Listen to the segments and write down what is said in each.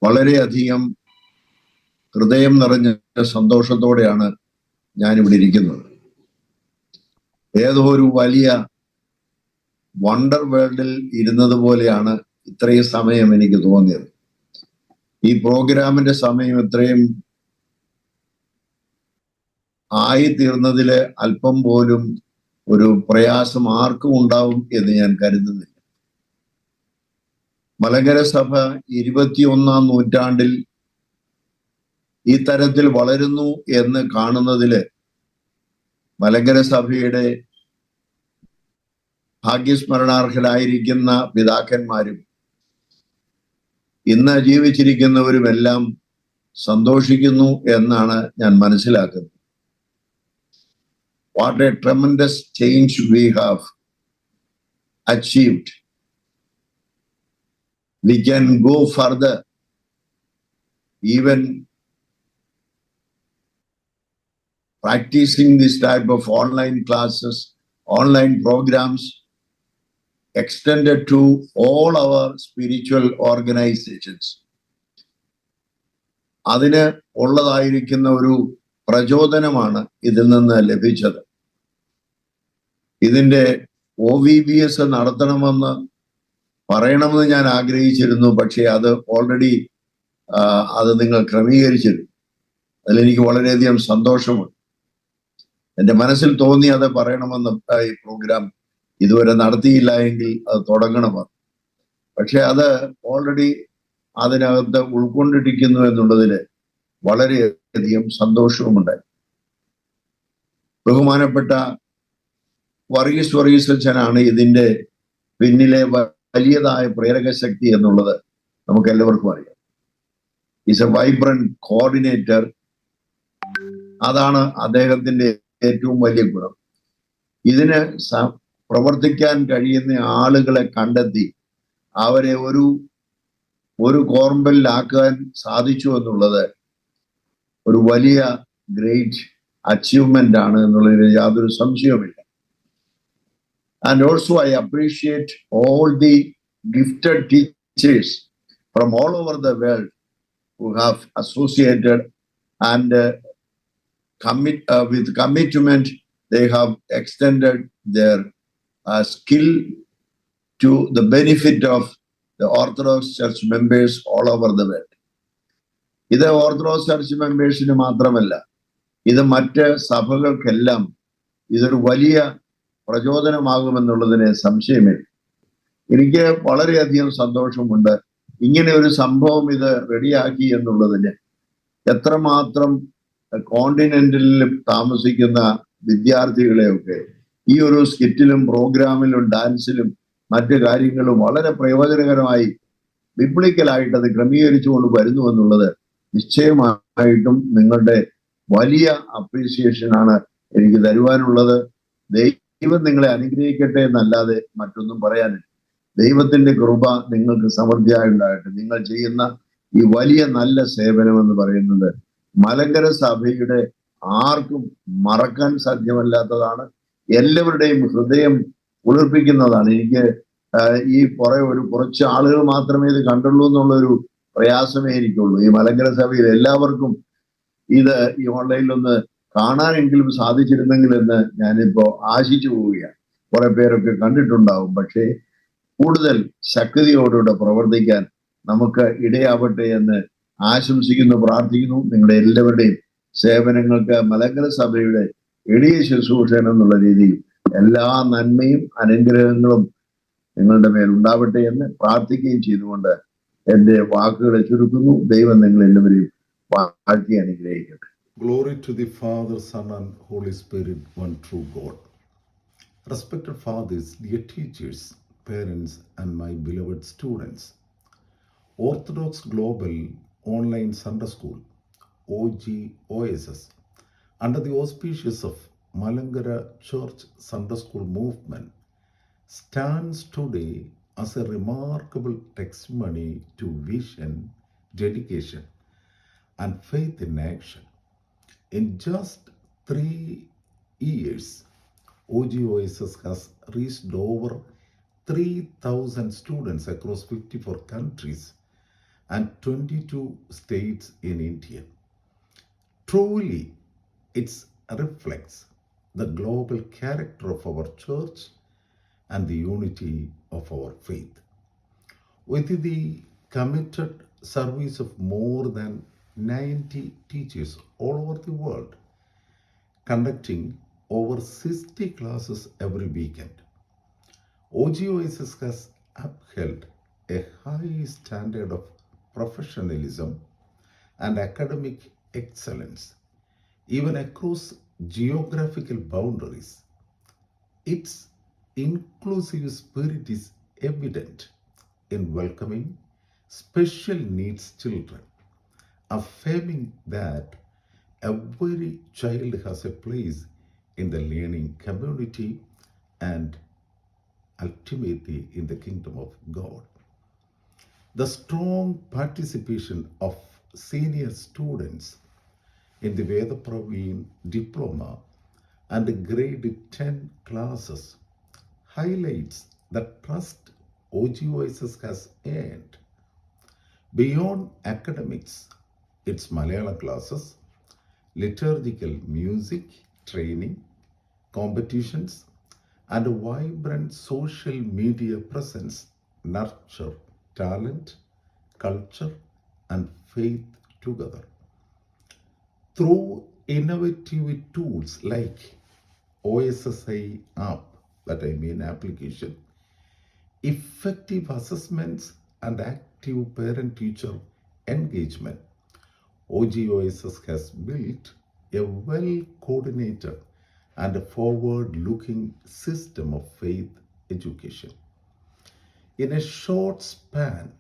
വളരെയധികം ഹൃദയം നിറഞ്ഞ സന്തോഷത്തോടെയാണ് ഞാനിവിടെ ഇരിക്കുന്നത്. ഏതോ ഒരു വലിയ വണ്ടർ വേൾഡിൽ ഇരുന്നത് പോലെയാണ് ഇത്രയും സമയം എനിക്ക് തോന്നിയത്. ഈ പ്രോഗ്രാമിന്റെ സമയം ഇത്രയും ആയിത്തീർന്നതില് അല്പം പോലും ഒരു പ്രയാസം ആർക്കും ഉണ്ടാവും എന്ന് ഞാൻ കരുതുന്നില്ല. മലങ്കര സഭ 21-ാം നൂറ്റാണ്ടിൽ ഈ തരത്തിൽ വളരുന്നു എന്ന് കാണുന്നതില് മലങ്കര സഭയുടെ ഭാഗ്യസ്മരണാർഹരായിരിക്കുന്ന പിതാക്കന്മാരും ഇന്ന് ജീവിച്ചിരിക്കുന്നവരുമെല്ലാം സന്തോഷിക്കുന്നു എന്നാണ് ഞാൻ മനസ്സിലാക്കുന്നത്. What a tremendous change we have achieved. We can go further, even practicing this type of online classes, online programs extended to all our spiritual organizations. അതിന് ഉള്ളതായിരിക്കുന്ന ഒരു പ്രചോദനമാണ് ഇതിൽ നിന്ന് ലഭിച്ചത്. ഇതിന്റെ OVBS നടത്തണമെന്ന് പറയണമെന്ന് ഞാൻ ആഗ്രഹിച്ചിരുന്നു. പക്ഷേ അത് ഓൾറെഡി അത് നിങ്ങൾ ക്രമീകരിച്ചിരുന്നു. അതിലെനിക്ക് വളരെയധികം സന്തോഷമുണ്ട്. എൻ്റെ മനസ്സിൽ തോന്നി അത് പറയണമെന്ന്. ഈ പ്രോഗ്രാം ഇതുവരെ നടത്തിയില്ല എങ്കിൽ അത് തുടങ്ങണമെന്ന്. പക്ഷെ അത് ഓൾറെഡി അതിനകത്ത് ഉൾക്കൊണ്ടിരിക്കുന്നു എന്നുള്ളതിൽ വളരെയധികം സന്തോഷവുമുണ്ടായി. ബഹുമാനപ്പെട്ട വർഗീസ് അച്ഛനാണ് ഇതിന്റെ പിന്നിലെ വലിയതായ പ്രേരക ശക്തി എന്നുള്ളത് നമുക്ക് എല്ലാവർക്കും അറിയാം. Is A vibrant coordinator. അതാണ് അദ്ദേഹത്തിന്റെ ഏറ്റവും വലിയ ഗുണം. ഇതിന് പ്രവർത്തിക്കാൻ കഴിയുന്ന ആളുകളെ കണ്ടെത്തി അവരെ ഒരു കോർമ്പലിലാക്കാൻ സാധിച്ചു എന്നുള്ളത് ഒരു വലിയ ഗ്രേറ്റ് അച്ചീവ്മെന്റ് ആണ് എന്നുള്ളതിന് യാതൊരു സംശയവുമില്ല. And also I appreciate all the gifted teachers from all over the world who have associated and with commitment they have extended their skill to the benefit of the Orthodox Church members all over the world. ഇത് orthodox church മെമ്പേഴ്സിന് മാത്രമല്ല, ഇത് മറ്റ് സഭകൾക്കെല്ലാം ഇതൊരു വലിയ പ്രചോദനമാകുമെന്നുള്ളതിന് സംശയമില്ല. എനിക്ക് വളരെയധികം സന്തോഷമുണ്ട്. ഇങ്ങനെ ഒരു സംഭവം ഇത് റെഡിയാക്കി എന്നുള്ളതിന് എത്രമാത്രം കോണ്ടിനെന്റിൽ താമസിക്കുന്ന വിദ്യാർത്ഥികളെയൊക്കെ ഈ ഒരു സ്കിറ്റിലും പ്രോഗ്രാമിലും ഡാൻസിലും മറ്റു കാര്യങ്ങളും വളരെ പ്രയോജനകരമായി ബിബ്ലിക്കലായിട്ട് അത് ക്രമീകരിച്ചുകൊണ്ട് വരുന്നു എന്നുള്ളത് നിശ്ചയമായിട്ടും നിങ്ങളുടെ വലിയ അപ്രീസിയേഷൻ ആണ് എനിക്ക് തരുവാനുള്ളത്. ദൈവം നിങ്ങളെ അനുഗ്രഹിക്കട്ടെ എന്നല്ലാതെ മറ്റൊന്നും പറയാനില്ല. ദൈവത്തിന്റെ കൃപ നിങ്ങൾക്ക് സമൃദ്ധിയായി ഉണ്ടാകട്ടെ. നിങ്ങൾ ചെയ്യുന്ന ഈ വലിയ നല്ല സേവനം എന്ന് പറയുന്നത് മലങ്കര സഭയുടെ ആർക്കും മറക്കാൻ സാധ്യമല്ലാത്തതാണ്. എല്ലാവരുടെയും ഹൃദയം കുളിർപ്പിക്കുന്നതാണ്. എനിക്ക് ഈ കുറച്ച് ആളുകൾ മാത്രമേ ഇത് കണ്ടുള്ളൂ എന്നുള്ളൊരു പ്രയാസമേ എനിക്കുള്ളൂ. ഈ മലങ്കര സഭയിൽ എല്ലാവർക്കും ഇത് ഈ ഓൺലൈനിലൊന്ന് കാണാനെങ്കിലും സാധിച്ചിരുന്നെങ്കിൽ എന്ന് ഞാനിപ്പോ ആശിച്ചു പോവുകയാണ്. കുറെ പേരൊക്കെ കണ്ടിട്ടുണ്ടാവും. പക്ഷേ കൂടുതൽ ശക്തിയോടുകൂടെ പ്രവർത്തിക്കാൻ നമുക്ക് ഇടയാവട്ടെ എന്ന് ആശംസിക്കുന്നു, പ്രാർത്ഥിക്കുന്നു. നിങ്ങളുടെ എല്ലാവരുടെയും സേവനങ്ങൾക്ക് മലങ്കര സഭയുടെ എളിയ ശുശ്രൂഷൻ എന്നുള്ള രീതിയിൽ എല്ലാ നന്മയും അനുഗ്രഹങ്ങളും നിങ്ങളുടെ മേൽ ഉണ്ടാവട്ടെ എന്ന് പ്രാർത്ഥിക്കുകയും ചെയ്തുകൊണ്ട് എന്റെ വാക്കുകളെ ചുരുക്കുന്നു. ദൈവം നിങ്ങൾ എല്ലാവരെയും വാഴ്ത്തി അനുഗ്രഹിക്കട്ടെ. Glory to the Father, Son and Holy Spirit, one true God. Respected fathers, dear teachers, parents and my beloved students, Orthodox Global Online Sunday School, OGOSS, under the auspices of Malangara Church Sunday School movement, stands today as a remarkable testimony to vision, dedication, and faith in action. In just 3 years, OGOSS has reached over 3,000 students across 54 countries and 22 states in India. Truly, it reflects the global character of our church and the unity of our faith. With the committed service of more than 90 teachers all over the world, conducting over 60 classes every weekend, OGOSS has upheld a high standard of professionalism and academic excellence, even across geographical boundaries. Its inclusive spirit is evident in welcoming special needs children, affirming that every child has a place in the learning community and ultimately in the kingdom of God. The strong participation of senior students in the Veda Praveen diploma and grade 10 classes highlights the trust OGOSS has earned. Beyond academics, its Malayalam classes, liturgical music, training, competitions, and a vibrant social media presence nurture talent, culture, and faith together. Through innovative tools like OSSAE app, that I mean application, effective assessments, and active parent-teacher engagement, OGOSS has built a well-coordinated and forward-looking system of faith education. In a short span,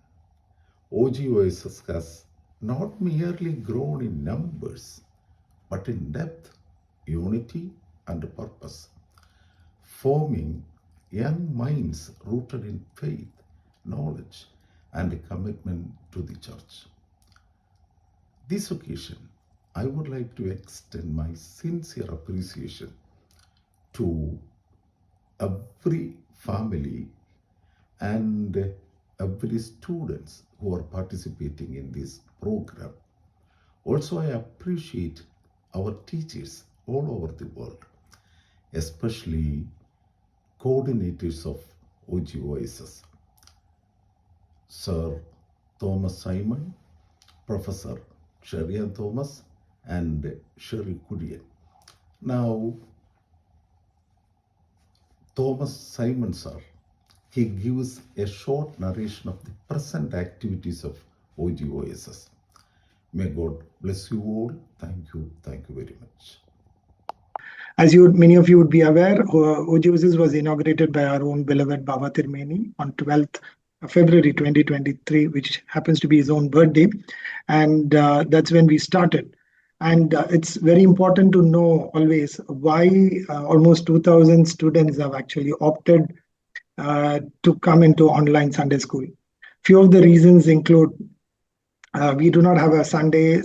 OGOSS has not merely grown in numbers, but in depth, unity, and purpose, forming young minds rooted in faith, knowledge, and commitment to the church. This occasion, I would like to extend my sincere appreciation to every family and every students who are participating in this program. Also, I appreciate our teachers all over the world, especially coordinators of OGOSS, Sir Thomas Simon, Professor Sherian Thomas, and Sherry Kudian. Now, Thomas Simon, sir, he gives a short narration of the present activities of OGOSS. May God bless you all. Thank you very much. As many of you would be aware, OGOSS was inaugurated by our own beloved Baba Tirmeni on 12th February 2023, which happens to be his own birthday. And that's when we started. And it's very important to know always why almost 2,000 students have actually opted to come into online Sunday school. Few of the reasons include we do not have a Sunday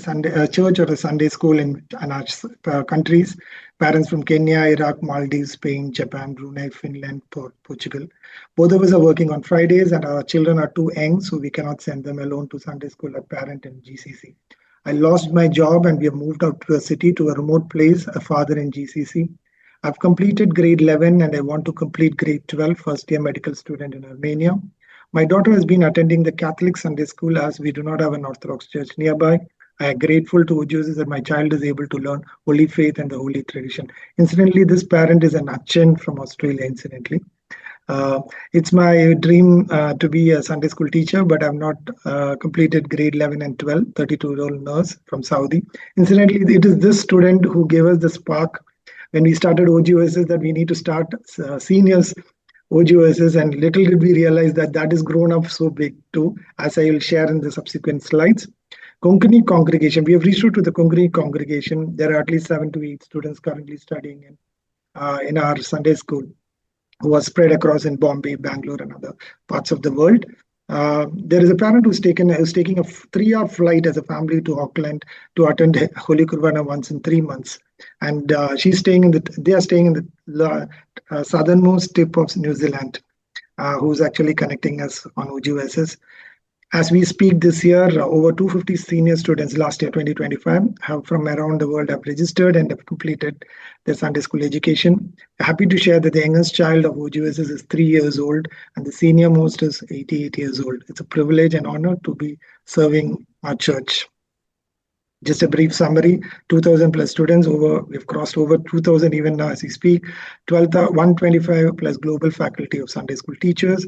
church or a Sunday school in our countries. Parents from Kenya, Iraq, Maldives, Spain, Japan, Brunei, Finland, Portugal. Both of us are working on Fridays, and our children are too young, so we cannot send them alone to Sunday school at parent and GCC. I lost my job, and we have moved out to a city, to a remote place, a father in GCC. I've completed grade 11, and I want to complete grade 12, first-year medical student in Armenia. My daughter has been attending the Catholic Sunday School as we do not have an Orthodox church nearby. I am grateful to OGOSS that my child is able to learn Holy Faith and the Holy Tradition. Incidentally, this parent is an Achin from Australia, incidentally. It's my dream to be a Sunday school teacher, but I've not completed grade 11 and 12, 32-year-old nurse from Saudi. Incidentally, it is this student who gave us the spark when we started OGOSS that we need to start seniors OGOSS, and little did we realize that that has grown up so big too, as I will share in the subsequent slides. Konkani congregation, we have reached out to the Konkani congregation. There are at least 7 to 8 students currently studying in our Sunday school, who are spread across in Bombay, Bangalore, and other parts of the world. There is a parent who's taking a 3-hour flight as a family to Auckland to attend Holy Kurvana once in 3 months, and they are staying in the southernmost tip of New Zealand, who's actually connecting us on OGOSS. As we speak this year, over 250 senior students last year, 2025, have from around the world have registered and have completed their Sunday school education. Happy to share that the youngest child of OGOSS is 3 years old and the senior most is 88 years old. It's a privilege and honor to be serving our church. Just a brief summary, 2,000 plus students, we've crossed over 2,000 even now as we speak, 125 plus global faculty of Sunday school teachers.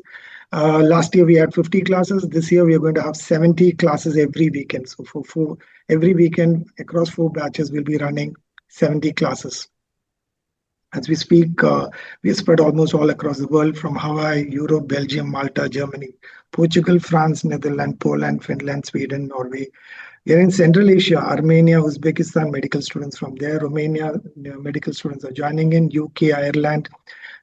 Last year we had 50 classes. This year we are going to have 70 classes every weekend. So for every weekend across 4 batches, we'll be running 70 classes. As we speak, we are spread almost all across the world from Hawaii, Europe, Belgium, Malta, Germany, Portugal, France, Netherlands, Poland, Finland, Sweden, Norway. We are in Central Asia, Armenia, Uzbekistan, medical students from there. Romania, medical students are joining in. UK, Ireland.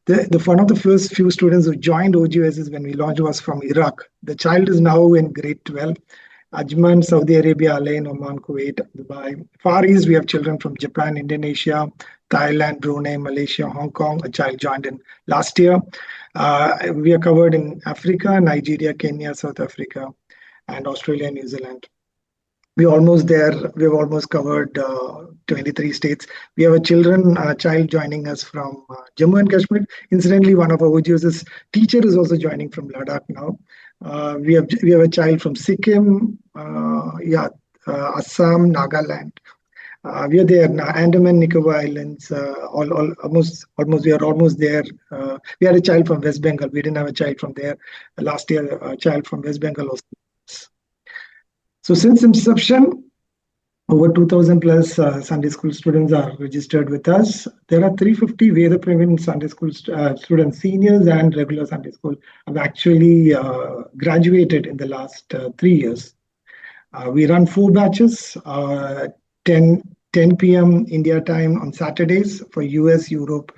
One of the first few students who joined OGOSS when we launched was from Iraq. The child is now in grade 12. Ajman, Saudi Arabia, Alain, Oman, Kuwait, Dubai. Far East, we have children from Japan, Indonesia, Thailand, Brunei, Malaysia, Hong Kong. A child joined in last year. We are covered in Africa, Nigeria, Kenya, South Africa, and Australia, New Zealand. We're almost there. We've almost covered 23 states. We have a child joining us from Jammu and Kashmir. Incidentally, one of our OGOSS teacher is also joining from Ladakh now. We have a child from Sikkim, Assam, Nagaland. We are there now. Andaman, Nicobar Islands. Almost. We are almost there. We had a child from West Bengal. We didn't have a child from there last year. A child from West Bengal also. So since inception, over 2,000 plus Sunday school students are registered with us. There are 350 Vedapravin Sunday school students, seniors and regular Sunday school, have actually graduated in the last 3 years. We run 4 batches, 10 p.m. India time on Saturdays for US, Europe,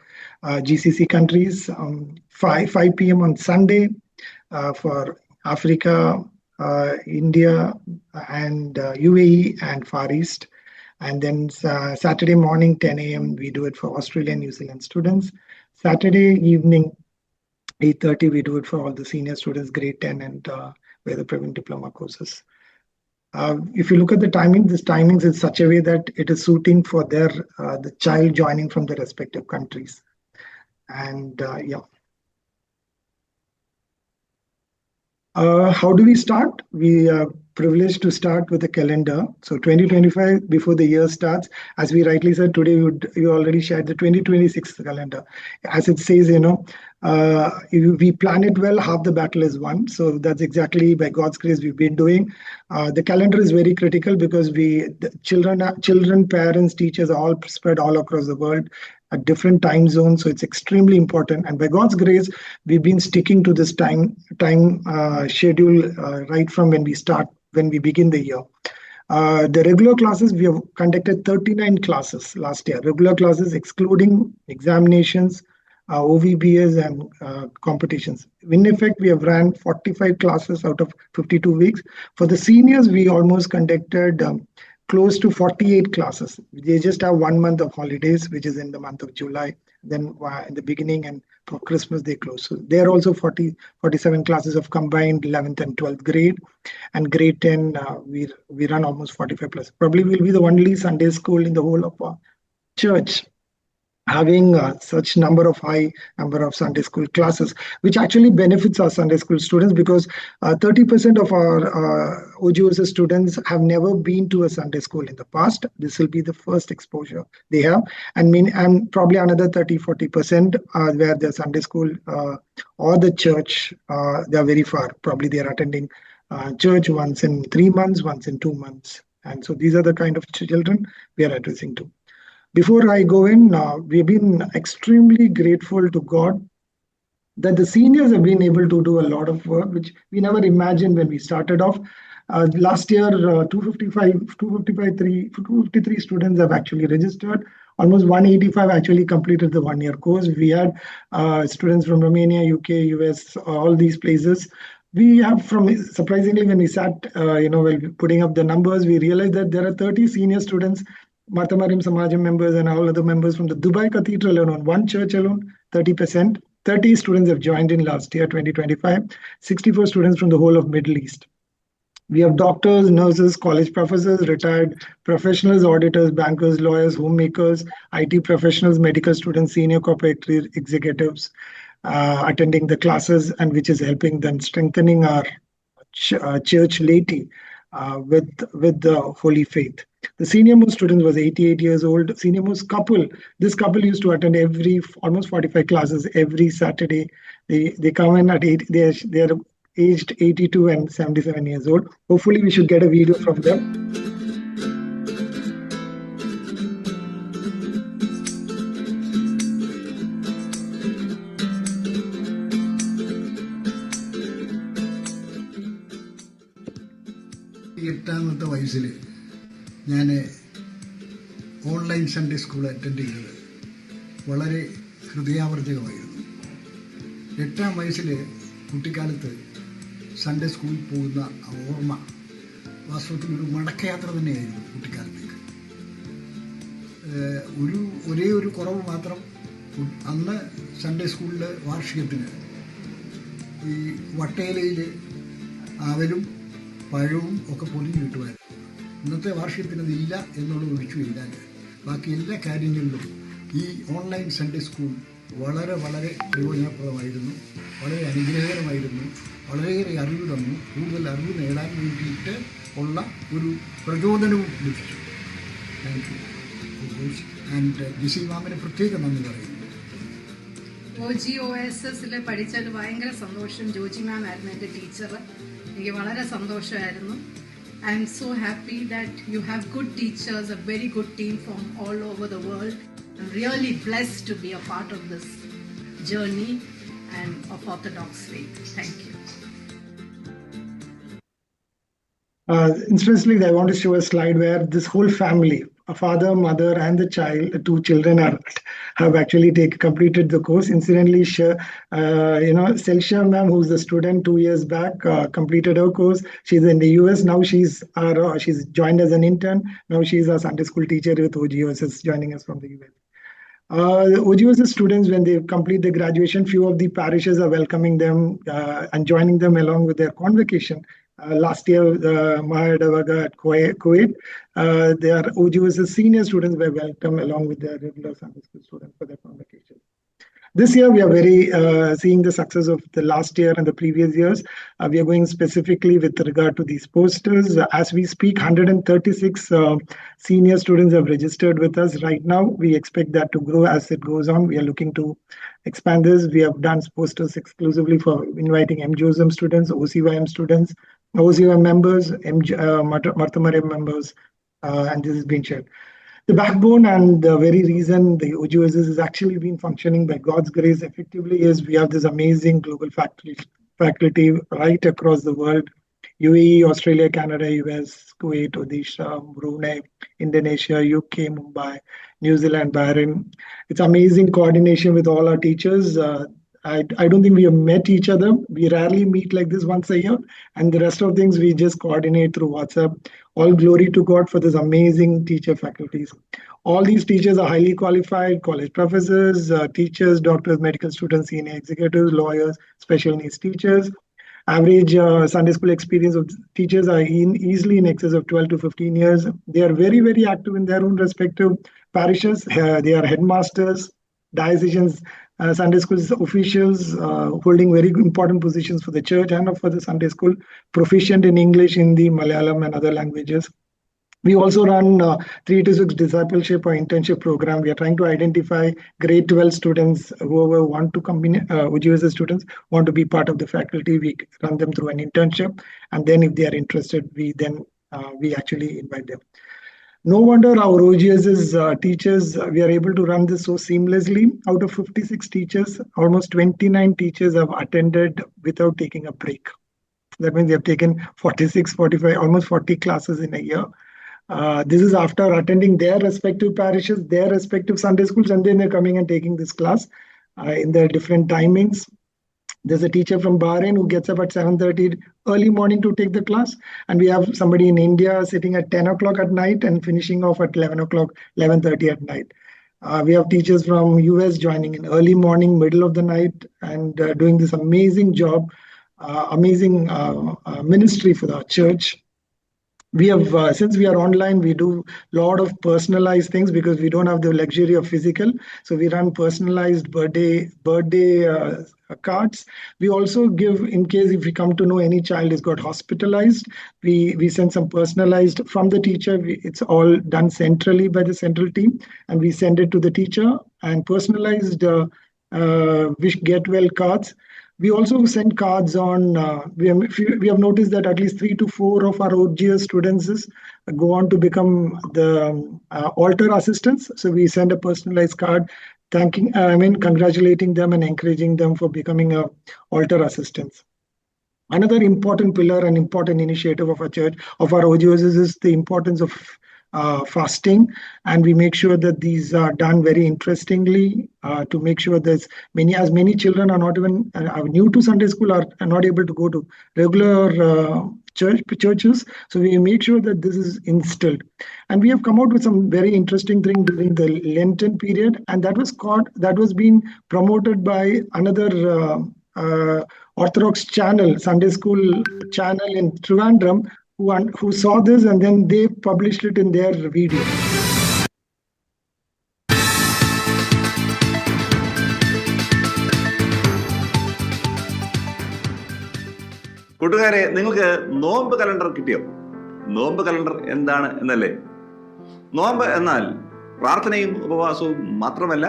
GCC countries, 5 p.m. on Sunday for Africa, India and UAE and Far East. And then Saturday morning, 10 a.m., we do it for Australia and New Zealand students. Saturday evening, 8:30, we do it for all the senior students, grade 10 and Vedapravin diploma courses. If you look at the timing, this timings in such a way that it is suiting for the child joining from the respective countries. And how do we start? We are privileged to start with a calendar. So 2025, before the year starts, as we rightly said, today you already shared the 2026 calendar. As it says, if we plan it well, half the battle is won. So that's exactly, by God's grace, we've been doing. The calendar is very critical because the children, parents, teachers are all spread all across the world at different time zones. So it's extremely important. And by God's grace, we've been sticking to this time schedule right from when we begin the year. The regular classes, we have conducted 39 classes last year. Regular classes excluding examinations, OVBS and competitions. In effect, we have ran 45 classes out of 52 weeks. For the seniors, we almost conducted close to 48 classes. They just have 1 month of holidays, which is in the month of July. Then in the beginning and for Christmas, they close. So there are also 47 classes of combined 11th and 12th grade. And grade 10, we run almost 45 plus. Probably we'll be the only Sunday school in the whole of our church having such high number of Sunday school classes, which actually benefits our Sunday school students because 30% of our OGOSS students have never been to a Sunday school in the past. This will be the first exposure they have. And probably another 30-40% where the Sunday school or the church, they are very far. Probably they are attending church once in 3 months, once in 2 months. And so these are the kind of children we are addressing to. Before I go in, we've been extremely grateful to God that the seniors have been able to do a lot of work, which we never imagined when we started off. Last year, 253 students have actually registered. Almost 185 actually completed the 1-year course. We had students from Romania, UK, US, all these places. We have surprisingly, when we sat, while putting up the numbers, we realized that there are 30 senior students, Martha Mariam Samajam members and all other members from the Dubai Cathedral alone, one church alone, 30%. 30 students have joined in last year, 2025, 64 students from the whole of Middle East. We have doctors, nurses, college professors, retired professionals, auditors, bankers, lawyers, homemakers, IT professionals, medical students, senior corporate executives attending the classes, and which is helping them strengthening our church laity with the holy faith. The senior most student was 88 years old. Senior most couple, this couple used to attend almost 45 classes every Saturday. They come in at 8. They are aged 82 and 77 years old. Hopefully, we should get a video from them. എട്ടാമത്തെ വയസ്സിൽ ഞാൻ online Sunday school attend ചെയ്തത് വളരെ ഹൃദയാവർജകമായിരുന്നു. 8ാം വയസ്സിൽ കുട്ടിക്കാലത്ത് Sunday സ്കൂളിൽ പോകുന്ന ഓർമ്മ വാസ്തവത്തിൽ ഒരു മടക്കയാത്ര തന്നെയായിരുന്നു കുട്ടിക്കാലത്തേക്ക്. ഒരേ ഒരു കുറവ് മാത്രം, അന്ന് സൺഡേ സ്കൂളിലെ വാർഷികത്തിന് ഈ വട്ടയിലയിൽ ആവലും പഴവും ഒക്കെ പൊതിഞ്ഞ് കിട്ടുമായിരുന്നു. ഇന്നത്തെ വാർഷികത്തിന് ഇതില്ല എന്നുള്ളത് ഒഴിച്ചു കഴിഞ്ഞാൽ ബാക്കി എല്ലാ കാര്യങ്ങളിലും ഈ ഓൺലൈൻ സൺഡേ സ്കൂൾ വളരെ വളരെ പ്രയോജനപ്രദമായിരുന്നു, വളരെ അനുഗ്രഹകരമായിരുന്നു, വളരെയേറെ അറിവ് തന്നു. കൂടുതൽ അറിവ് നേടാൻ വേണ്ടിയിട്ട് ഉള്ള ഒരു പ്രചോദനവും ലഭിച്ചു. Thank you. ആൻഡ് ജിസി മാമിന് പ്രത്യേകം നന്ദി പറയുന്നു. OGOSS പഠിച്ചത് ഭയങ്കര സന്തോഷം. ജോജി മാം ആയിരുന്നു എൻ്റെ ടീച്ചർ. എനിക്ക് വളരെ സന്തോഷമായിരുന്നു. I am so happy that you have good teachers, a very good team from all over the world. I'm really blessed to be a part of this journey and of Orthodox faith. Thank you. Incidentally, I want to show a slide where this whole family, a father, mother, and the child, 2 children have actually completed the course. Incidentally, Selsha ma'am, who's the student 2 years back, completed her course. She's in the US now. She's joined as an intern. Now she's a Sunday school teacher with OGOSS, joining us from the US. OGOSS students, when they complete the graduation, few of the parishes are welcoming them and joining them along with their convocation. Last year, Mahadavaga at Kuwait, their OGOSS senior students were welcomed along with their regular Sunday school students for their convocation. This year, we are very seeing the success of the last year and the previous years. We are going specifically with regard to these posters. As we speak, 136 senior students have registered with us right now. We expect that to grow as it goes on. We are looking to expand this. We have done posters exclusively for inviting MJOSM students, OCYM students, OCYM members, Marthamariam members, and this has been shared. The backbone and the very reason the OGOSS has actually been functioning by God's grace effectively is we have this amazing global faculty right across the world: UAE, Australia, Canada, US, Kuwait, Odisha, Brunei, Indonesia, UK, Mumbai, New Zealand, Bahrain. It's amazing coordination with all our teachers. I don't think we have met each other. We rarely meet like this once a year, and the rest of things we just coordinate through WhatsApp. All glory to God for this amazing teacher faculties. All these teachers are highly qualified, college professors, teachers, doctors, medical students, senior executives, lawyers, special needs teachers. Average Sunday school experience of teachers are easily in excess of 12 to 15 years. They are very, very active in their own respective parishes. They are headmasters, diocesan Sunday school officials, holding very important positions for the church and for the Sunday school, proficient in English, Hindi, Malayalam, and other languages. We also run 3 to 6 discipleship or internship program. We are trying to identify grade 12 students, whoever want to come in, OGOSS students want to be part of the faculty. We run them through an internship, and then if they are interested, we actually invite them. No wonder our OGOSS teachers, we are able to run this so seamlessly. Out of 56 teachers, almost 29 teachers have attended without taking a break. That means they have taken 46, 45, almost 40 classes in a year. This is after attending their respective parishes, their respective Sunday schools, and then they're coming and taking this class in their different timings. There's a teacher from Bahrain who gets up at 7:30 early morning to take the class. And we have somebody in India sitting at 10 o'clock at night and finishing off at 11 o'clock, 11:30 at night. We have teachers from US joining in early morning, middle of the night, and doing this amazing job amazing ministry for our church. We have, since we are online, we do a lot of personalized things because we don't have the luxury of physical. So we run personalized birthday cards. We also give, in case if we come to know any child is got hospitalized, we send some personalized from the teacher. It's all done centrally by the central team, and we send it to the teacher and personalized wish get well cards. We also send cards on, we have noticed that at least 3 to 4 of our OGS students go on to become the altar assistants. So we send a personalized card congratulating them and encouraging them for becoming a altar assistants. Another important pillar and important initiative of our church, of our OGS, is the importance of fasting, and we make sure that these are done very interestingly to make sure that as many children are not even are new to Sunday school, are not able to go to regular churches. So we make sure that this is instilled, and we have come out with some very interesting thing during the Lenten period, and that was being promoted by another Orthodox channel, Sunday school channel in Trivandrum, who saw this and then they published it in their video. കൂട്ടുകാരെ, നിങ്ങൾക്ക് നോമ്പ് calendar കിട്ടിയോ? നോമ്പ് calendar എന്താണ് എന്നല്ലേ? നോമ്പ് എന്നാൽ പ്രാർത്ഥനയും ഉപവാസവും മാത്രമല്ല,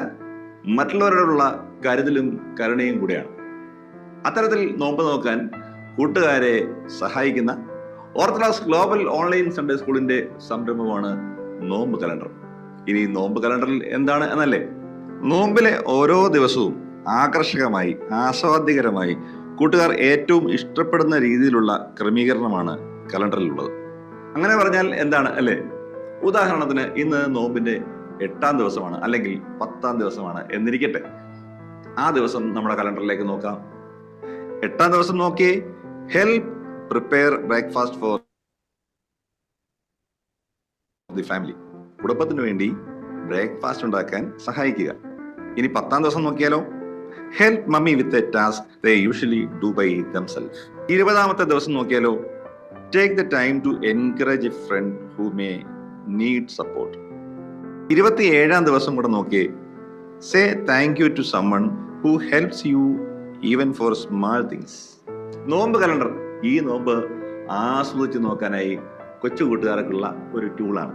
മറ്റുള്ളവരോടുള്ള കരുതലും കരുണയും കൂടിയാണ്. അത്തരത്തിൽ നോമ്പ് നോക്കാൻ കൂട്ടുകാരെ സഹായിക്കുന്ന ഓർത്തഡോക്സ് ഗ്ലോബൽ ഓൺലൈൻ സൺഡേ സ്കൂളിന്റെ സംരംഭമാണ് നോമ്പ് കലണ്ടർ. ഇനി നോമ്പ് കലണ്ടറിൽ എന്താണ് എന്നല്ലേ? നോമ്പിലെ ഓരോ ദിവസവും ആകർഷകമായി, ആസ്വാദ്യകരമായി കൂട്ടുകാർ ഏറ്റവും ഇഷ്ടപ്പെടുന്ന രീതിയിലുള്ള ക്രമീകരണമാണ് കലണ്ടറിലുള്ളത്. അങ്ങനെ പറഞ്ഞാൽ എന്താണ് അല്ലേ? ഉദാഹരണത്തിന് ഇന്ന് നോമ്പിന്റെ 8ാം ദിവസമാണ്, അല്ലെങ്കിൽ 10ാം ദിവസമാണ് എന്നിരിക്കട്ടെ. ആ ദിവസം നമ്മുടെ കലണ്ടറിലേക്ക് നോക്കാം. 8ാം ദിവസം നോക്കിയേ, help prepare breakfast for the family. കുടുംബത്തിന് വേണ്ടി ബ്രേക്ക്ഫാസ്റ്റ് ഉണ്ടാക്കാൻ സഹായിക്കുക. ഇനി 10ാം ദിവസം നോക്കിയാലോ, help mummy with a task they usually do by themselves. 20ാമത്തെ ദിവസം നോക്കിയാലോ, take the time to encourage a friend who may need support. 27ാം ദിവസം കൂടെ നോക്കിയേ, say thank you to someone who helps you even for small things. നോമ്പ് calendar ഈ നോമ്പ് ആസ്വദിച്ച് നോക്കാനായി കൊച്ചു കൂട്ടുകാർക്കുള്ള ഒരു ടൂളാണ്.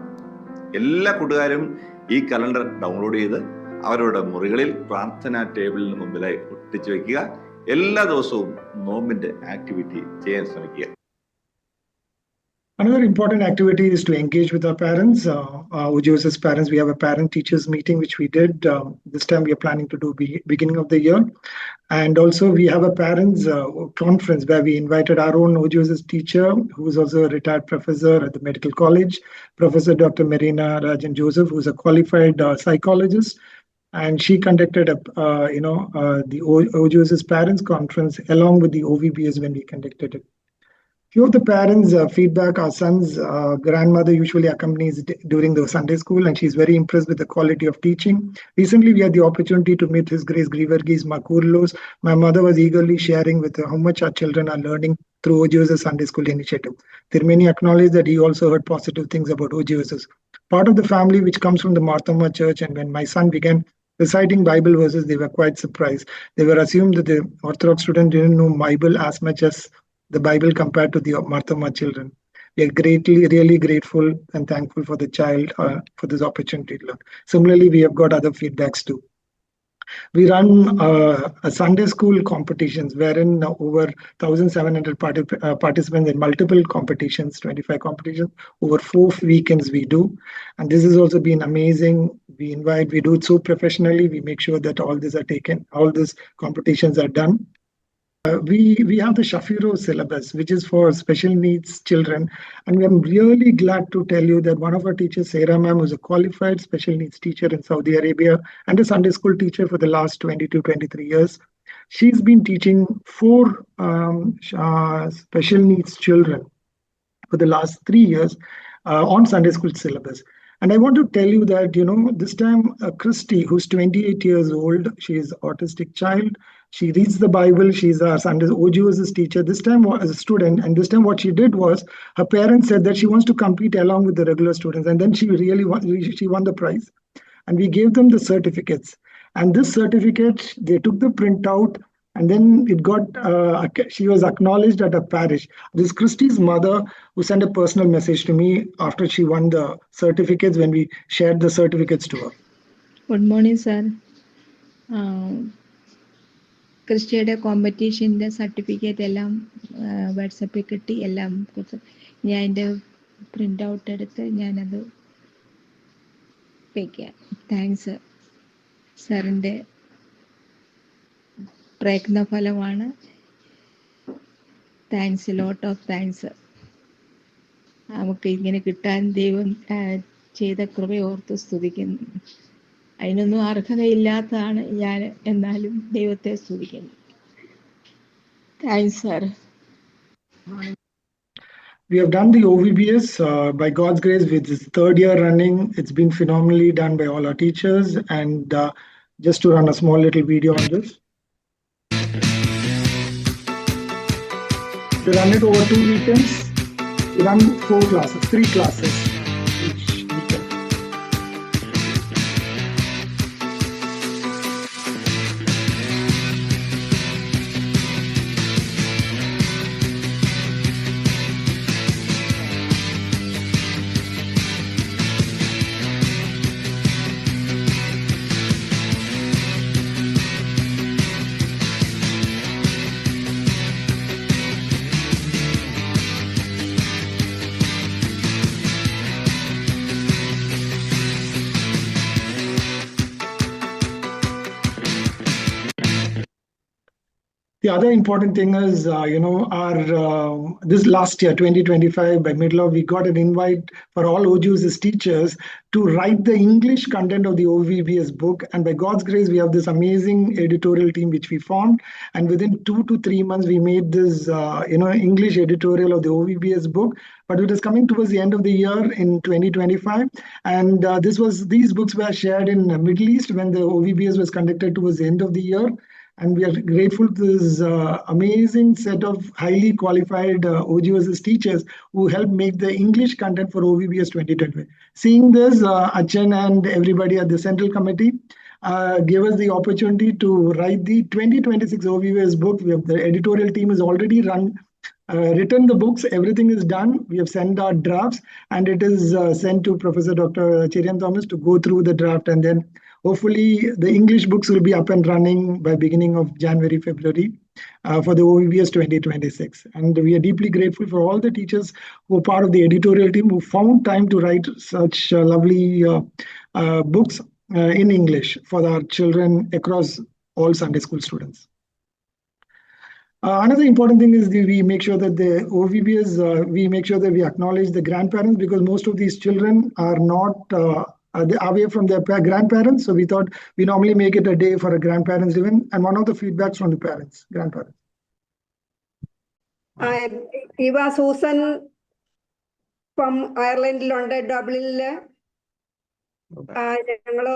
എല്ലാ കൂട്ടുകാരും ഈ കലണ്ടർ ഡൗൺലോഡ് ചെയ്ത് അവരുടെ മുറികളിൽ പ്രാർത്ഥനാ ടേബിളിന് മുമ്പിലായി ഒട്ടിച്ചു വെക്കുക. എല്ലാ ദിവസവും നോമ്പിന്റെ ആക്ടിവിറ്റി ചെയ്യാൻ ശ്രമിക്കുക. Another important activity is to engage with our parents. OGOSS parents, we have a parent-teachers meeting, which we did. This time we are planning to do beginning of the year. And also we have a parents conference where we invited our own OGOSS teacher, who is also a retired professor at the medical college, Professor Dr. Marina Rajan Joseph, who is a qualified psychologist. And she conducted the OGOSS parents conference along with the OVBS when we conducted it. Few of the parents' feedback, our son's grandmother usually accompanies during the Sunday school, and she's very impressed with the quality of teaching. Recently, we had the opportunity to meet His Grace Grivargis Makurlos. My mother was eagerly sharing with her how much our children are learning through OGOSS Sunday School initiative. Tirmeni acknowledged that he also heard positive things about OGOSS. Part of the family which comes from the Marthoma Church, and when my son began reciting Bible verses, they were quite surprised. They were assumed that the Orthodox student didn't know Bible as much as the Bible compared to the Marthoma children. We are really grateful and thankful for the child for this opportunity to learn. Similarly, we have got other feedbacks too. We run a Sunday school competitions wherein over 1,700 participants in multiple competitions, 25 competitions over 4 weekends we do. And this has also been amazing. We do it so professionally. We make sure that all these competitions are done. We have the Shafiro syllabus, which is for special needs children. And I'm really glad to tell you that one of our teachers, Sarah ma'am, who's a qualified special needs teacher in Saudi Arabia and a Sunday school teacher for the last 22, 23 years. She's been teaching 4 special needs children for the last 3 years on Sunday school syllabus. And I want to tell you that, this time Christy, who's 28 years old, she is autistic child. She reads the Bible. She's our Sunday OGOSS teacher. This time as a student, and this time what she did was her parents said that she wants to compete along with the regular students, and then she really she won the prize, and we gave them the certificates. And this certificate, they took the printout, and then it got she was acknowledged at a parish. This is Christy's mother who sent a personal message to me after she won the certificates when we shared the certificates to her. Good morning, sir. ക്രിസ്റ്റിയുടെ കോമ്പറ്റീഷൻ്റെ certificate എല്ലാം വാട്സപ്പിൽ കിട്ടി, എല്ലാം കൊടുത്തു. ഞാൻ എൻ്റെ print out എടുത്ത് ഞാനത് വയ്ക്കാം. താങ്ക്സ്, സാറിൻ്റെ പ്രയത്നഫലമാണ്. Thanks, lot of thanks. നമുക്ക് ഇങ്ങനെ കിട്ടാൻ ദൈവം ചെയ്ത കൃപയോർത്ത് സ്തുതിക്കുന്നു. അതിനൊന്നും അർഹതയില്ലാത്തതാണ് ഞാൻ, എന്നാലും ദൈവത്തെ സ്തുതിക്കുന്നു. Thanks sir. We have done the OVBS by God's grace, which is third year running. It's been phenomenally done by all our teachers. And just to run a small little video on this. We run it over 2 weekends. We run 4 classes, 3 classes each weekend. The other important thing is, our this last year, 2025, by middle of, we got an invite for all OGOSS teachers to write the English content of the OVBS book. And by God's grace, we have this amazing editorial team which we formed. And within 2 to 3 months, we made this, English editorial of the OVBS book. But it is coming towards the end of the year in 2025. And these books were shared in the Middle East when the OVBS was conducted towards the end of the year. And we are grateful to this amazing set of highly qualified OGOSS teachers who helped make the English content for OVBS 2025. Seeing this, Achan and everybody at the Central Committee gave us the opportunity to write the 2026 OVBS book. The editorial team has already written the books. Everything is done. We have sent our drafts, and it is sent to Professor Dr. Cherian Thomas to go through the draft, and then hopefully the English books will be up and running by beginning of January, February for the OVBS 2026. And we are deeply grateful for all the teachers who are part of the editorial team who found time to write such lovely books in English for our children across all Sunday school students. Another important thing is we make sure that the OVBS, we make sure that we acknowledge the grandparents, because most of these children are not away from their grandparents. So we thought we normally make it a day for a grandparents event, and one of the feedbacks from the grandparents. Eva Susan from Ireland, London, Dublin. ഞങ്ങള്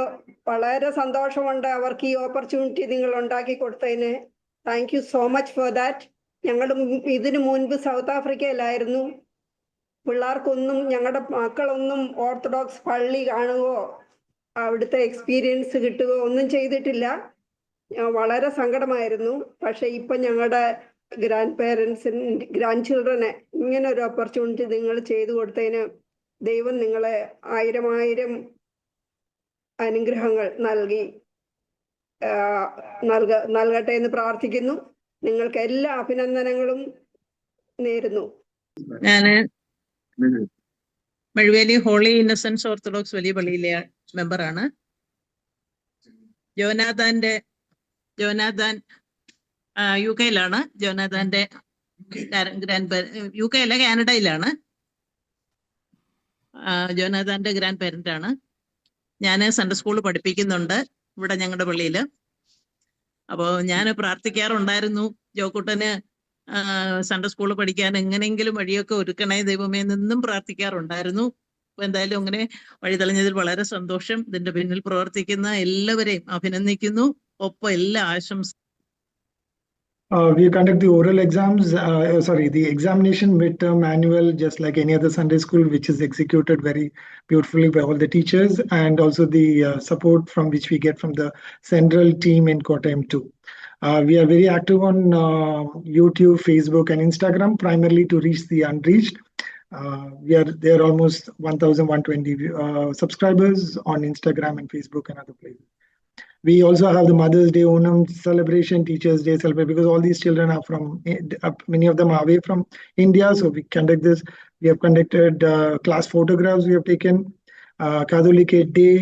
വളരെ സന്തോഷമുണ്ട് അവർക്ക് ഈ opportunity നിങ്ങൾ ഉണ്ടാക്കി കൊടുത്തതിന്. Thank you so much for that. ഞങ്ങളും ഇതിനു മുൻപ് സൗത്ത് ആഫ്രിക്കയിലായിരുന്നു. പിള്ളേർക്കൊന്നും, ഞങ്ങളുടെ മക്കളൊന്നും ഓർത്തഡോക്സ് പള്ളി കാണുകയോ അവിടുത്തെ എക്സ്പീരിയൻസ് കിട്ടുകയോ ഒന്നും ചെയ്തിട്ടില്ല. വളരെ സങ്കടമായിരുന്നു. പക്ഷെ ഇപ്പം ഞങ്ങളുടെ ഗ്രാൻഡ് ചിൽഡ്രനെ ഇങ്ങനെ ഒരു ഓപ്പർച്യൂണിറ്റി നിങ്ങൾ ചെയ്തു കൊടുത്തതിന് ദൈവം നിങ്ങളെ 1000 അനുഗ്രഹങ്ങൾ നൽകട്ടെ എന്ന് പ്രാർത്ഥിക്കുന്നു. നിങ്ങൾക്ക് എല്ലാ അഭിനന്ദനങ്ങളും നേരുന്നു. ഞാന് മഴുവേലി ഹോളി ഇന്നസെൻസ് ഓർത്തഡോക്സ് വലിയ പള്ളിയിലെ മെമ്പറാണ്. ജോനാഥാൻ UK-യിലാണ്. ജോനാഥാന്റെ UK അല്ല, കാനഡയിലാണ്. ജോനാഥാന്റെ ഗ്രാൻഡ് പേരന്റ് ആണ്. ഞാൻ സൺഡേ സ്കൂൾ പഠിപ്പിക്കുന്നുണ്ട് ഇവിടെ ഞങ്ങളുടെ പള്ളിയിൽ. അപ്പോൾ ഞാൻ പ്രാർത്ഥിക്കാറുണ്ടായിരുന്നു ജോക്കുട്ടന് സൺഡേ സ്കൂൾ പഠിക്കാൻ എങ്ങനെയെങ്കിലും വഴിയൊക്കെ ഒരുക്കണേ ദൈവമേ നിന്നും പ്രാർത്ഥിക്കാറുണ്ടായിരുന്നു. അപ്പൊ എന്തായാലും അങ്ങനെ വഴിതെളിഞ്ഞതിൽ വളരെ സന്തോഷം. ഇതിന്റെ പിന്നിൽ പ്രവർത്തിക്കുന്ന എല്ലാവരെയും അഭിനന്ദിക്കുന്നു. ഒപ്പം എല്ലാ ആശംസ. We conduct the oral exams, the examination midterm annual, just like any other Sunday school, which is executed very beautifully by all the teachers, and also the support from which we get from the central team in Kottayam too. We are very active on YouTube, Facebook, and Instagram, primarily to reach the unreached. We are there almost 1,120 subscribers on Instagram and Facebook and other places. We also have the Mother's Day, Onam celebration, Teachers' Day celebration, because all these children are from, many of them are away from India. So we conduct this. We have conducted class photographs we have taken, Katholike Day,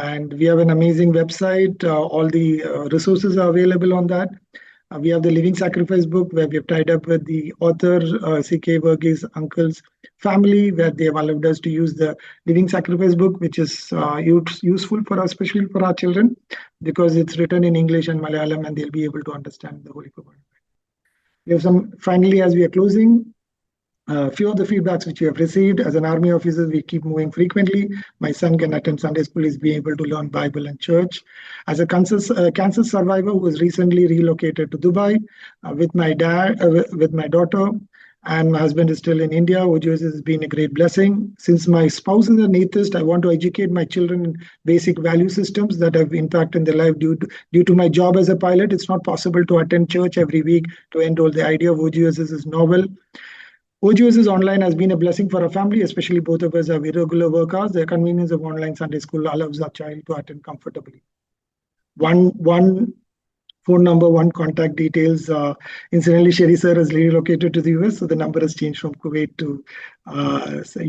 and we have an amazing website. All the resources are available on that. We have the Living Sacrifice book where we have tied up with the author, C.K. Verghese uncle's family, where they have allowed us to use the Living Sacrifice book, which is useful for us, especially for our children, because it's written in English and Malayalam, and they'll be able to understand the Holy Bible. We have some, finally, as we are closing, few of the feedbacks which we have received. As an army officer, we keep moving frequently. My son can attend Sunday school, is being able to learn Bible and church. As a cancer survivor who was recently relocated to Dubai with my dad, with my daughter, and my husband is still in India, OGOSS has been a great blessing. Since my spouse is an atheist, I want to educate my children in basic value systems that have impact in their life due to my job as a pilot. It's not possible to attend church every week to enroll. The idea of OGOSS is novel. OGOSS online has been a blessing for our family, especially both of us are irregular workers. The convenience of online Sunday school allows our child to attend comfortably. One phone number, one contact details. Incidentally, Sherry sir has relocated to the US, so the number has changed from Kuwait to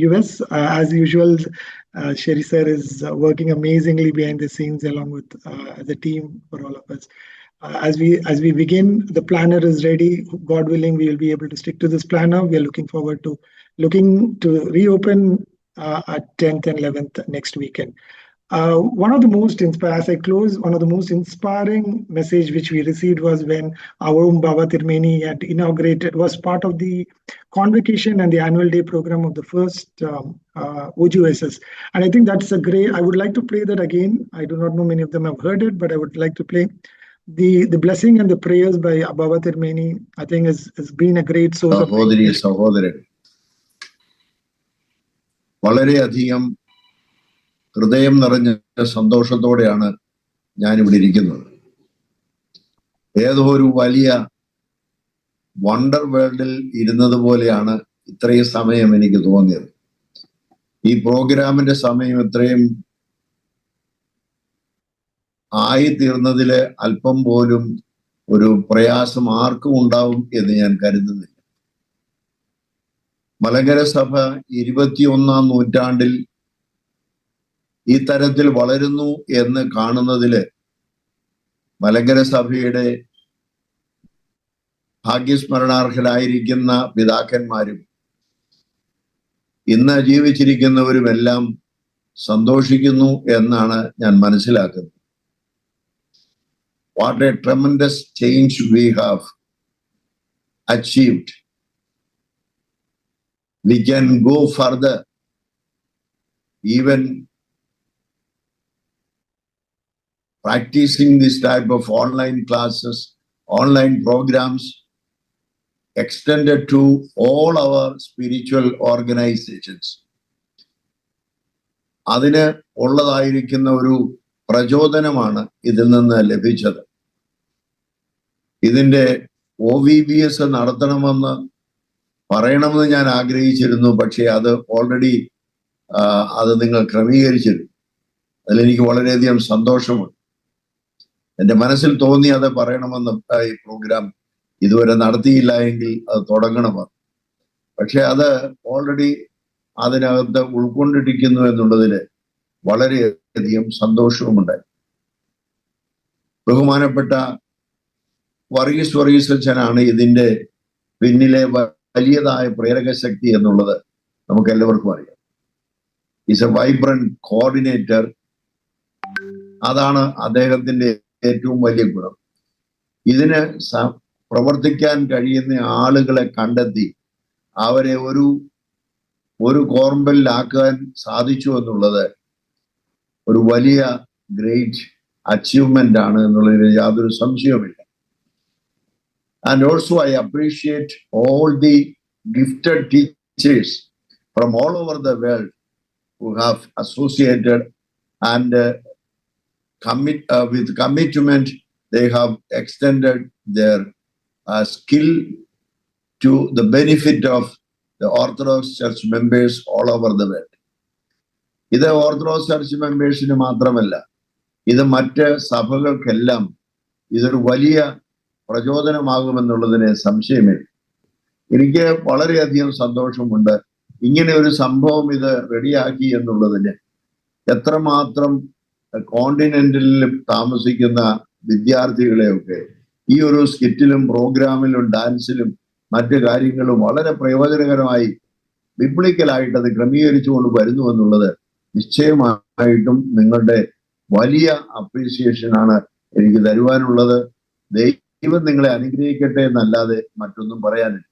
US. As usual, Sherry sir is working amazingly behind the scenes along with the team for all of us. As we begin, the planner is ready. God willing, we will be able to stick to this planner. We are looking forward to reopen at 10th and 11th next weekend. One of the most inspiring message which we received was when our own Baba Tirmeni had inaugurated, was part of the convocation and the annual day program of the first OGOSS. And I think that's a great, I would like to play that again. I do not know many of them have heard it, but I would like to play. The blessing and the prayers by Baba Tirmeni, I think has been a great source of സഹോദരൻ വളരെയധികം ഹൃദയം നിറഞ്ഞ സന്തോഷത്തോടെയാണ് ഞാനിവിടെ ഇരിക്കുന്നത്. ഏതോ ഒരു വലിയ വണ്ടർ വേൾഡിൽ ഇരുന്നത് പോലെയാണ് ഇത്രയും സമയം എനിക്ക് തോന്നിയത്. ഈ പ്രോഗ്രാമിന്റെ സമയം ഇത്രയും ആയിത്തീർന്നതില് അല്പം പോലും ഒരു പ്രയാസം ആർക്കും ഉണ്ടാവും എന്ന് ഞാൻ കരുതുന്നില്ല. മലങ്കര സഭ 21ാം നൂറ്റാണ്ടിൽ ഈ തരത്തിൽ വളരുന്നു എന്ന് കാണുന്നതില് മലങ്കര സഭയുടെ ഭാഗ്യസ്മരണാർഹരായിരിക്കുന്ന പിതാക്കന്മാരും ഇന്ന് ജീവിച്ചിരിക്കുന്നവരുമെല്ലാം സന്തോഷിക്കുന്നു എന്നാണ് ഞാൻ മനസ്സിലാക്കുന്നത്. What a tremendous change we have achieved. We can go further. Even practicing this type of online classes, online programs extended to all our spiritual organizations. അതിന് ഉള്ളതായിരിക്കുന്ന ഒരു പ്രചോദനമാണ് ഇതിൽ നിന്ന് ലഭിച്ചത്. ഇതിന്റെ OVBS നടത്തണമെന്ന് പറയണമെന്ന് ഞാൻ ആഗ്രഹിച്ചിരുന്നു. പക്ഷേ അത് ഓൾറെഡി അത് നിങ്ങൾ ക്രമീകരിച്ചിരുന്നു. അതിലെനിക്ക് വളരെയധികം സന്തോഷമുണ്ട്. എൻ്റെ മനസ്സിൽ തോന്നി അത് പറയണമെന്ന്. ഈ പ്രോഗ്രാം ഇതുവരെ നടത്തിയില്ല എങ്കിൽ അത് തുടങ്ങണമെന്ന്. പക്ഷെ അത് ഓൾറെഡി അതിനകത്ത് ഉൾക്കൊണ്ടിരിക്കുന്നു എന്നുള്ളതിൽ വളരെയധികം സന്തോഷവുമുണ്ടായി. ബഹുമാനപ്പെട്ട വർഗീസ് അച്ഛനാണ് ഇതിന്റെ പിന്നിലെ വലിയതായ പ്രേരക ശക്തി എന്നുള്ളത് നമുക്ക് എല്ലാവർക്കും അറിയാം. Is A vibrant coordinator. അതാണ് അദ്ദേഹത്തിന്റെ ഏറ്റവും വലിയ ഗുണം. ഇതിന് പ്രവർത്തിക്കാൻ കഴിയുന്ന ആളുകളെ കണ്ടെത്തി അവരെ ഒരു കോർമ്പലിലാക്കാൻ സാധിച്ചു എന്നുള്ളത് ഒരു വലിയ ഗ്രേറ്റ് അച്ചീവ്മെന്റ് ആണ് എന്നുള്ളതിൽ യാതൊരു സംശയവുമില്ല. And also I appreciate all the gifted teachers from all over the world who have associated and with commitment they have extended their skill to the benefit of the Orthodox Church members all over the world. ഇത് orthodox church മെമ്പേഴ്സിന് മാത്രമല്ല, ഇത് മറ്റ് സഭകൾക്കെല്ലാം ഇതൊരു വലിയ പ്രചോദനമാകുമെന്നുള്ളതിന് സംശയമില്ല. എനിക്ക് വളരെയധികം സന്തോഷമുണ്ട് ഇങ്ങനെ ഒരു സംഭവം ഇത് റെഡിയാക്കി എന്നുള്ളതിന്. എത്രമാത്രം കോണ്ടിനെന്റിലും താമസിക്കുന്ന വിദ്യാർത്ഥികളെയൊക്കെ ഈ ഒരു സ്കിറ്റിലും പ്രോഗ്രാമിലും ഡാൻസിലും മറ്റു കാര്യങ്ങളും വളരെ പ്രയോജനകരമായി ബിബ്ലിക്കലായിട്ട് അത് ക്രമീകരിച്ചുകൊണ്ട് വരുന്നു എന്നുള്ളത് നിശ്ചയമായിട്ടും നിങ്ങളുടെ വലിയ അപ്രീസിയേഷനാണ് എനിക്ക് തരുവാനുള്ളത്. ദൈവം നിങ്ങളെ അനുഗ്രഹിക്കട്ടെ എന്നല്ലാതെ മറ്റൊന്നും പറയാനില്ല.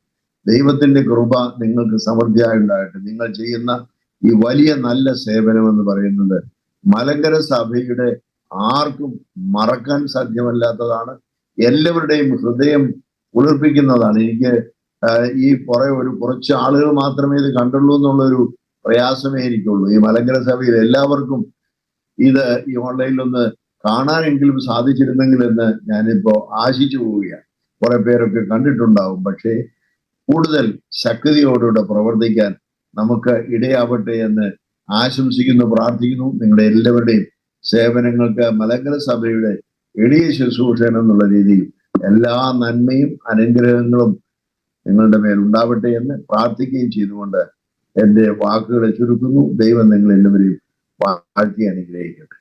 ദൈവത്തിന്റെ കൃപ നിങ്ങൾക്ക് സമൃദ്ധിയായി ഉണ്ടാകട്ടെ. നിങ്ങൾ ചെയ്യുന്ന ഈ വലിയ നല്ല സേവനം എന്ന് പറയുന്നത് മലങ്കര സഭയുടെ ആർക്കും മറക്കാൻ സാധ്യമല്ലാത്തതാണ്. എല്ലാവരുടെയും ഹൃദയം കുളിർപ്പിക്കുന്നതാണ്. എനിക്ക് ഈ കുറച്ച് ആളുകൾ മാത്രമേ ഇത് കണ്ടുള്ളൂ എന്നുള്ളൊരു പ്രയാസമേ എനിക്കുള്ളൂ. ഈ മലങ്കര സഭയിൽ എല്ലാവർക്കും ഇത് ഈ ഓൺലൈനിലൊന്ന് കാണാനെങ്കിലും സാധിച്ചിരുന്നെങ്കിൽ എന്ന് ഞാനിപ്പോ ആശിച്ചു പോവുകയാണ്. കുറെ പേരൊക്കെ കണ്ടിട്ടുണ്ടാവും. പക്ഷേ കൂടുതൽ ശക്തിയോടുകൂടെ പ്രവർത്തിക്കാൻ നമുക്ക് ഇടയാവട്ടെ എന്ന് ആശംസിക്കുന്നു, പ്രാർത്ഥിക്കുന്നു. നിങ്ങളുടെ എല്ലാവരുടെയും സേവനങ്ങൾക്ക് മലങ്കര സഭയുടെ എളിയ ശുശ്രൂഷൻ എന്നുള്ള രീതിയിൽ എല്ലാ നന്മയും അനുഗ്രഹങ്ങളും നിങ്ങളുടെ മേൽ ഉണ്ടാവട്ടെ എന്ന് പ്രാർത്ഥിക്കുകയും ചെയ്തുകൊണ്ട് എന്റെ വാക്കുകളെ ചുരുക്കുന്നു. ദൈവം നിങ്ങൾ എല്ലാവരെയും വാഴ്ത്തി അനുഗ്രഹിക്കട്ടെ.